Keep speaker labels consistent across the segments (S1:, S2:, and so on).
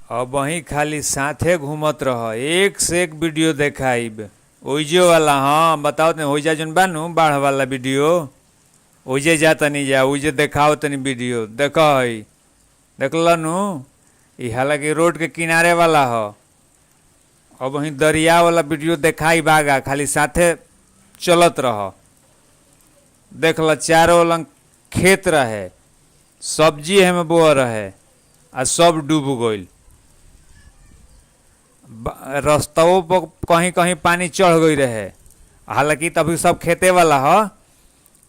S1: अब वहीं खाली साथे घूमत रह, एक से एक वीडियो देखाइब। ओइजे वाला, हाँ बताओ तनी, ओइजा जन बानू बाढ़ वाला वीडियो, ओइजे जा तनी, जा ओइजे देखाओ तनी वीडियो। देख हई, देखल नु, ई हालांकि रोड के किनारे वाला ह। अब वहीं दरिया वाला वीडियो देखाई बागा, खाली साथे चलत रह। देख ल, चारों लंग खेत रहे, सब्जी है में बोअ रहे, आ सब डूब गईल। रास्तों पर कहीं कहीं पानी चढ़ गई रहे, हालांकि तभी सब खेते वाला ह।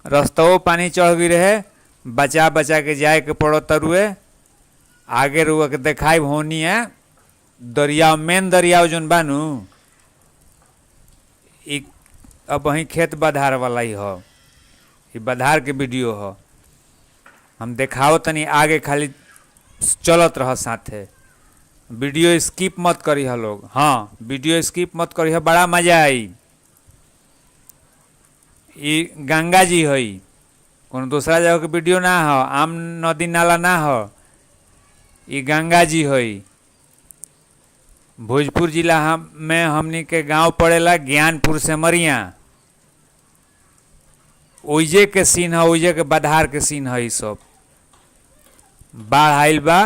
S1: रास्तों पानी चढ़ गई रहे, बचा बचा के जाए के पड़ो तरुए। आगे रुआ के देखाई होनी है दरिया, मेन दरिया जोन बानू, अब वहीं खेत बधार वाला ही हो, ये बधार के वीडियो हो। हम देखाओ तनी आगे, खाली चलत रह साथे। वीडियो स्किप मत करी है लोग, हाँ वीडियो स्किप मत करी है, बड़ा मजा आई। ये गंगा जी हई, कोनो दूसरा जगह के वीडियो ना हो, आम नदी नाला ना हो, ये गंगा जी हई। भोजपुर जिला में हमनी के गांव पड़ेला ज्ञानपुर से मरिया, ओइजे के सीन है, ओइजे के बधार के सीन है। ये सब बाढ़ आइल बा,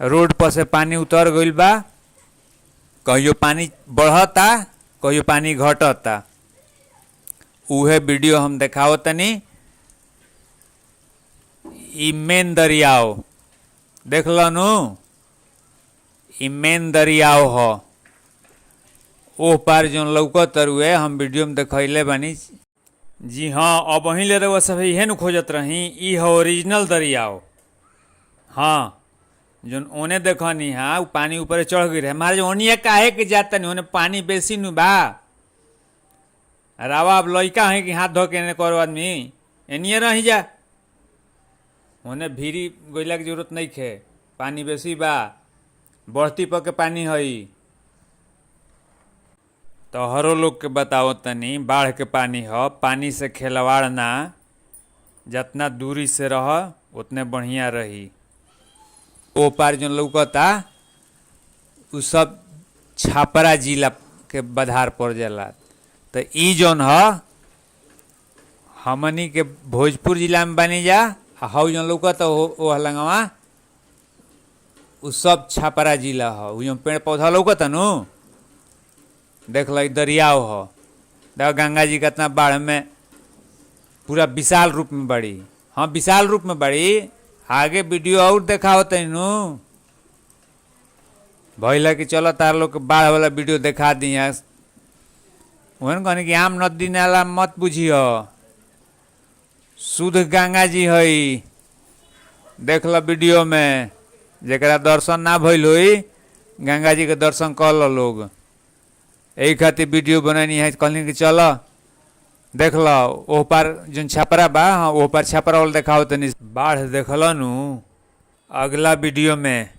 S1: रोड पर से पानी उतर गइल बा, कहियो पानी बढ़ता, कहियो पानी घटता। उहे वीडियो हम देखाओ तनी। ई मेन दरियाओ देख नु, ई मेन दरियाओ हो। ओह पार जो लौकत रुए, हम वीडियो में देखैले बानी। जी हाँ, अब वहीं ले रहे सब इहे न खोजत रही, ई है ओरिजिनल दरियाओ। हाँ जो ओने देखनी है, पानी ऊपर चढ़ गई रहे, हमारे जो ओनिए काहे के जाता नहीं, ओने पानी बेसी नु बा। रावा अब लड़का है कि हाथ धो के करो आदमी, एनिए रही जा, ओने भीरी गोइला की जरूरत नहीं खे, पानी बेसी बा, बढ़ती पर के पानी हई। तो हरो लोग के बताओ तनी, बाढ़ के पानी हो, पानी से खिलवाड़ ना, जितना दूरी से रह उतने बढ़िया रही। ओ पार जो लौकता उ सब छापरा जिला के बधार पड़ जाला। तो ई जौन ह हमनी के भोजपुर जिला में बनी जा, हाउ जौन लौकता ओ हलंगवा उ सब छापरा जिला ह। उ जो पेड़ पौधा लौकता नु, देख लो दरियाओ हो। देखो गंगा जी कितना बाढ़ में पूरा विशाल रूप में बड़ी, हाँ विशाल रूप में बड़ी। आगे वीडियो और देखाओ तनु भैया कि चलो तार लोग के बाढ़ वाला वीडियो देखा दिया। वही कहनी कि आम नदी नाला मत बुझियो, शुद्ध गंगा जी हई। देख लो वीडियो में, जरा दर्शन ना भइल होई, गंगा जी के दर्शन कर लो लोग। यही खातिर वीडियो बननी है, कहनी कि चलो देख लो ओह पार जो छपरा बा, हाँ ओह पार छपरा वाला देखाओ तनी। बाढ़ देखल नु, अगला वीडियो में